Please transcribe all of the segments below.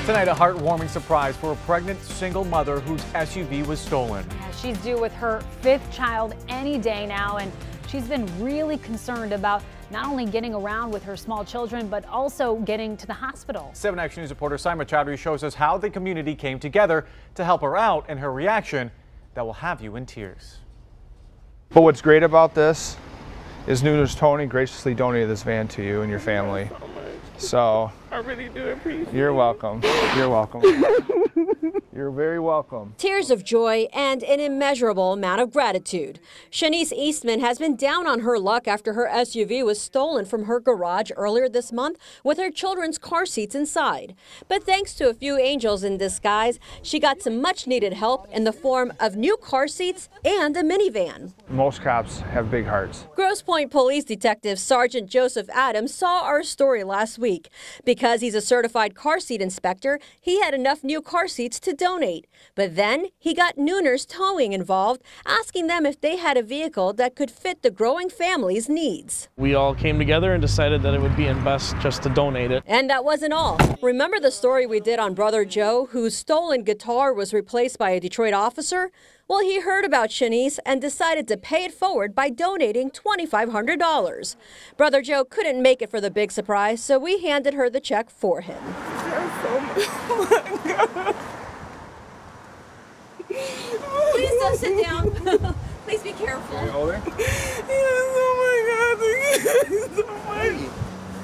Tonight, a heartwarming surprise for a pregnant single mother whose SUV was stolen. Yeah, she's due with her 5th child any day now, and she's been really concerned about not only getting around with her small children, but also getting to the hospital. 7 Action News reporter Simon Chowdhury shows us how the community came together to help her out and her reaction that will have you in tears. But what's great about this is Nooner's Tony graciously donated this van to you and your family. So I really do appreciate it. You're welcome. You're welcome. You're very welcome. Tears of joy and an immeasurable amount of gratitude. Shonice Eastman has been down on her luck after her SUV was stolen from her garage earlier this month with her children's car seats inside. But thanks to a few angels in disguise, she got some much needed help in the form of new car seats and a minivan. Most cops have big hearts. Grosse Pointe Police Detective Sergeant Joseph Adams saw our story last week. Because he's a certified car seat inspector, he had enough new car seats to donate. But then he got Nooner's Towing involved, asking them if they had a vehicle that could fit the growing family's needs. We all came together and decided that it would be in best just to donate it. And that wasn't all. Remember the story we did on Brother Joe, whose stolen guitar was replaced by a Detroit officer? Well, he heard about Shonice and decided to pay it forward by donating $2,500. Brother Joe couldn't make it for the big surprise, so we handed her the check for him. Oh my God. Please don't sit down. Please be careful. Are you holding? Yes, oh my God. Thank you so much.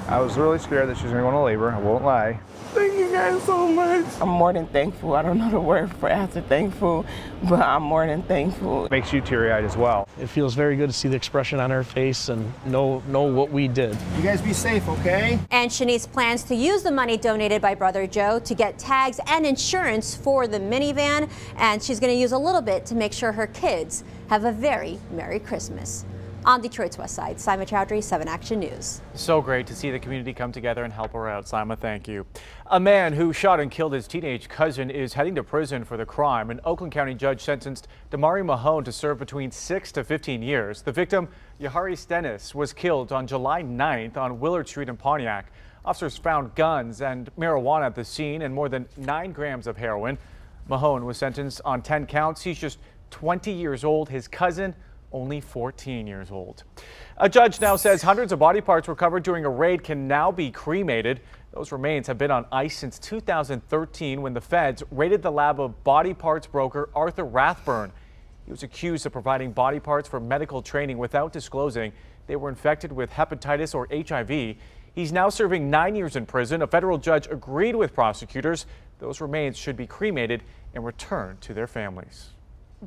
I was really scared that she was going to go into labor. I won't lie. Thank you guys so much. I'm more than thankful. I don't know the word for after thankful, but I'm more than thankful. It makes you teary-eyed as well. It feels very good to see the expression on her face and know what we did. You guys be safe, okay? And Shonice plans to use the money donated by Brother Joe to get tags and insurance for the minivan, and she's going to use a little bit to make sure her kids have a very Merry Christmas. On Detroit's West Side, Simon Chowdhury, 7 Action News. So great to see the community come together and help her out. Simon, thank you. A man who shot and killed his teenage cousin is heading to prison for the crime. An Oakland County judge sentenced Damari Mahone to serve between 6 to 15 years. The victim, Yahari Stennis, was killed on July 9th on Willard Street in Pontiac. Officers found guns and marijuana at the scene and more than 9 grams of heroin. Mahone was sentenced on 10 counts. He's just 20 years old. His cousin, only 14 years old. A judge now says hundreds of body parts recovered during a raid can now be cremated. Those remains have been on ice since 2013 when the feds raided the lab of body parts broker Arthur Rathburn. He was accused of providing body parts for medical training without disclosing they were infected with hepatitis or HIV. He's now serving 9 years in prison. A federal judge agreed with prosecutors. Those remains should be cremated and returned to their families.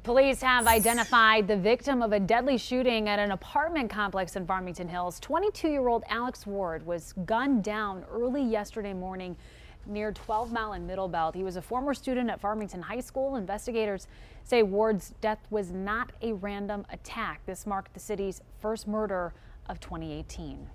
Police have identified the victim of a deadly shooting at an apartment complex in Farmington Hills. 22-year-old Alex Ward was gunned down early yesterday morning near 12 Mile and Middle Belt. He was a former student at Farmington High School. Investigators say Ward's death was not a random attack. This marked the city's first murder of 2018.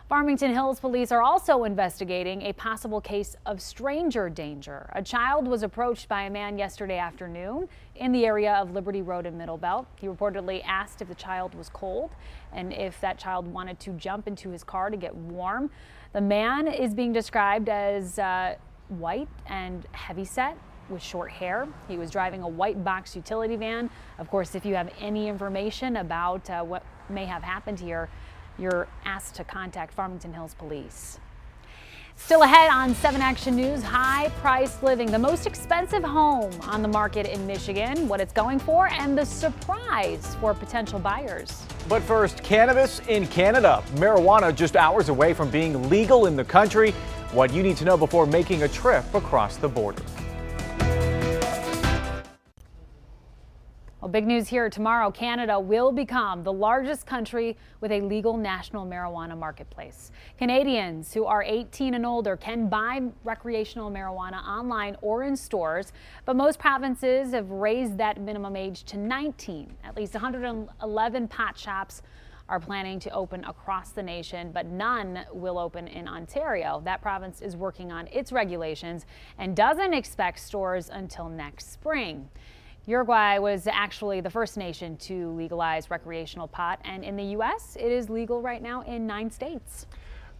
Farmington Hills police are also investigating a possible case of stranger danger. A child was approached by a man yesterday afternoon in the area of Liberty Road in Middle Belt. He reportedly asked if the child was cold and if that child wanted to jump into his car to get warm. The man is being described as white and heavyset with short hair. He was driving a white box utility van. Of course, if you have any information about what may have happened here, you're asked to contact Farmington Hills Police. Still ahead on 7 Action News, high-priced living, the most expensive home on the market in Michigan, what it's going for, and the surprise for potential buyers. But first, cannabis in Canada. Marijuana just hours away from being legal in the country. What you need to know before making a trip across the border. Well, big news here tomorrow. Canada will become the largest country with a legal national marijuana marketplace. Canadians who are 18 and older can buy recreational marijuana online or in stores, but most provinces have raised that minimum age to 19. At least 111 pot shops are planning to open across the nation, but none will open in Ontario. That province is working on its regulations and doesn't expect stores until next spring. Uruguay was actually the first nation to legalize recreational pot, and in the U.S., it is legal right now in 9 states.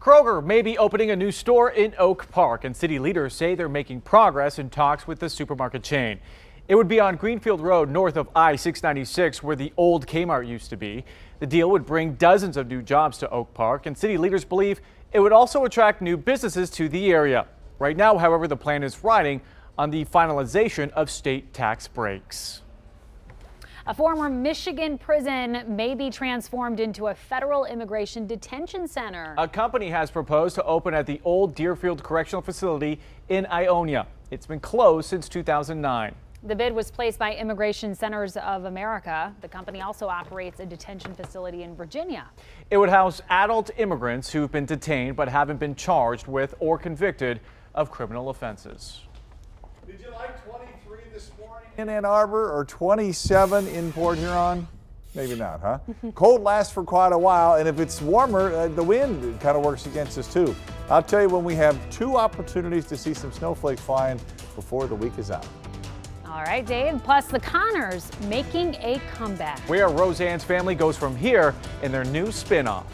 Kroger may be opening a new store in Oak Park, and city leaders say they're making progress in talks with the supermarket chain. It would be on Greenfield Road north of I-696 where the old Kmart used to be. The deal would bring dozens of new jobs to Oak Park, and city leaders believe it would also attract new businesses to the area. Right now, however, the plan is riding on the finalization of state tax breaks. A former Michigan prison may be transformed into a federal immigration detention center. A company has proposed to open at the old Deerfield Correctional Facility in Ionia. It's been closed since 2009. The bid was placed by Immigration Centers of America. The company also operates a detention facility in Virginia. It would house adult immigrants who've been detained but haven't been charged with or convicted of criminal offenses. Did you like 23 this morning in Ann Arbor or 27 in Port Huron? Maybe not, huh? Cold lasts for quite a while, and if it's warmer, the wind kind of works against us too. I'll tell you when we have 2 opportunities to see some snowflakes flying before the week is out. All right, Dave. Plus, the Connors making a comeback. Where Roseanne's family goes from here in their new spinoff.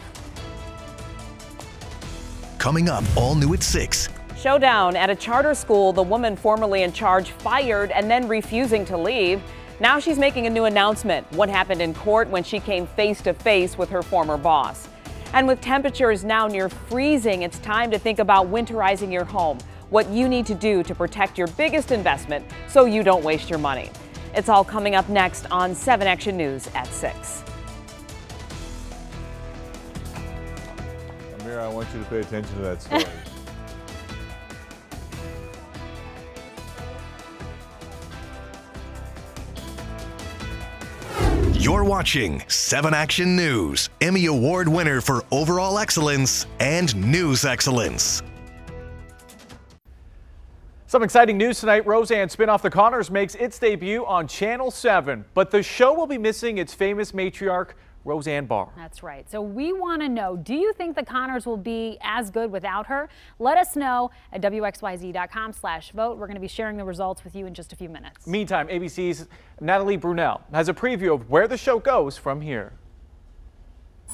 Coming up, all new at 6. Showdown at a charter school, the woman formerly in charge fired and then refusing to leave. Now she's making a new announcement. What happened in court when she came face to face with her former boss. And with temperatures now near freezing, it's time to think about winterizing your home. What you need to do to protect your biggest investment so you don't waste your money. It's all coming up next on 7 Action News at 6. Amira, I want you to pay attention to that story. You're watching 7 Action News, Emmy Award winner for overall excellence and news excellence. Some exciting news tonight. Roseanne spinoff The Connors makes its debut on Channel 7, but the show will be missing its famous matriarch, Roseanne Barr. That's right. So we want to know, do you think The Connors will be as good without her? Let us know at WXYZ.com/vote. We're going to be sharing the results with you in just a few minutes. Meantime, ABC's Natalie Brunell has a preview of where the show goes from here.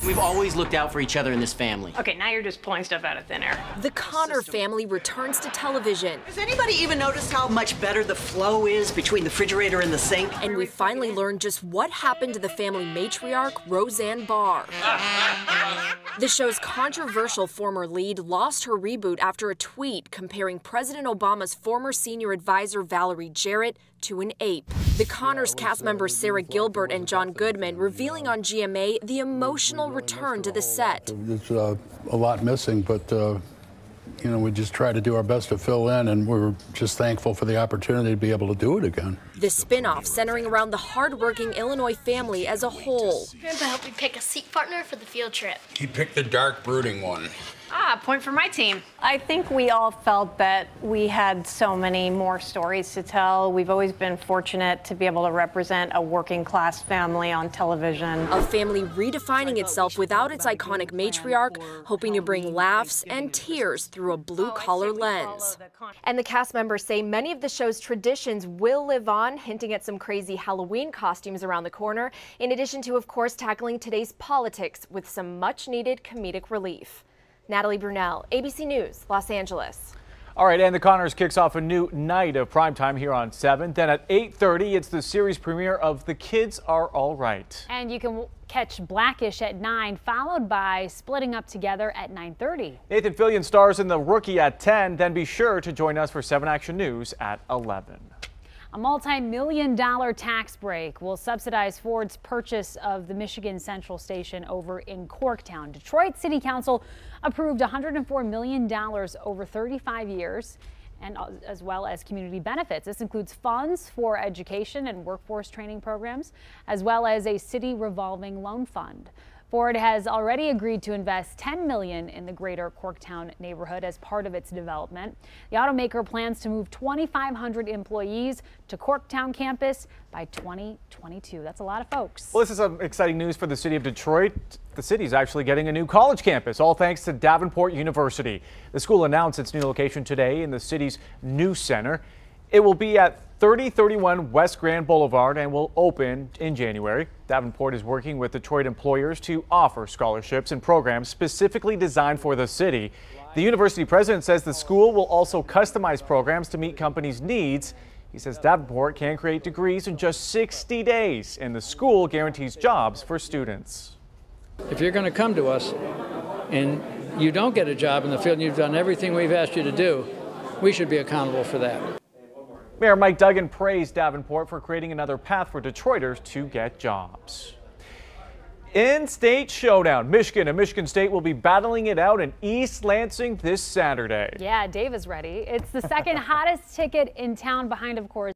We've always looked out for each other in this family. Okay, now you're just pulling stuff out of thin air. The Connor family returns to television. Has anybody even noticed how much better the flow is between the refrigerator and the sink? And we finally learned just what happened to the family matriarch, Roseanne Barr. The show's controversial former lead lost her reboot after a tweet comparing President Obama's former senior advisor, Valerie Jarrett, to an ape. The Connors cast members Sarah Gilbert and John Goodman revealing on GMA the emotional return to the set. There's a lot missing, but you know, we just try to do our best to fill in, and we're just thankful for the opportunity to be able to do it again. The spin-off centering around the hard-working Illinois family as a whole. Grandpa helped me pick a seat partner for the field trip. He picked the dark, brooding one. Ah, point for my team. I think we all felt that we had so many more stories to tell. We've always been fortunate to be able to represent a working class family on television. A family redefining itself without its iconic matriarch, hoping to bring laughs and tears through a blue-collar lens. And the cast members say many of the show's traditions will live on, hinting at some crazy Halloween costumes around the corner, in addition to, of course, tackling today's politics with some much-needed comedic relief. Natalie Brunell, ABC News, Los Angeles. All right, and The Connors kicks off a new night of primetime here on 7. Then at 8:30, it's the series premiere of The Kids Are All Right. And you can catch Blackish at 9, followed by Splitting Up Together at 9:30. Nathan Fillion stars in The Rookie at 10. Then be sure to join us for 7 Action News at 11. A multi-million-dollar tax break will subsidize Ford's purchase of the Michigan Central Station over in Corktown. Detroit City Council approved $104 million over 35 years, and as well as community benefits. This includes funds for education and workforce training programs, as well as a city revolving loan fund. Ford has already agreed to invest $10 million in the greater Corktown neighborhood as part of its development. The automaker plans to move 2,500 employees to Corktown campus by 2022. That's a lot of folks. Well, this is some exciting news for the city of Detroit. The city's actually getting a new college campus, all thanks to Davenport University. The school announced its new location today in the city's new center. It will be at 3031 West Grand Boulevard and will open in January. Davenport is working with Detroit employers to offer scholarships and programs specifically designed for the city. The university president says the school will also customize programs to meet companies' needs. He says Davenport can create degrees in just 60 days, and the school guarantees jobs for students. If you're going to come to us and you don't get a job in the field and you've done everything we've asked you to do, we should be accountable for that. Mayor Mike Duggan praised Davenport for creating another path for Detroiters to get jobs. In-state showdown. Michigan and Michigan State will be battling it out in East Lansing this Saturday. Yeah, Dave is ready. It's the second hottest ticket in town behind, of course,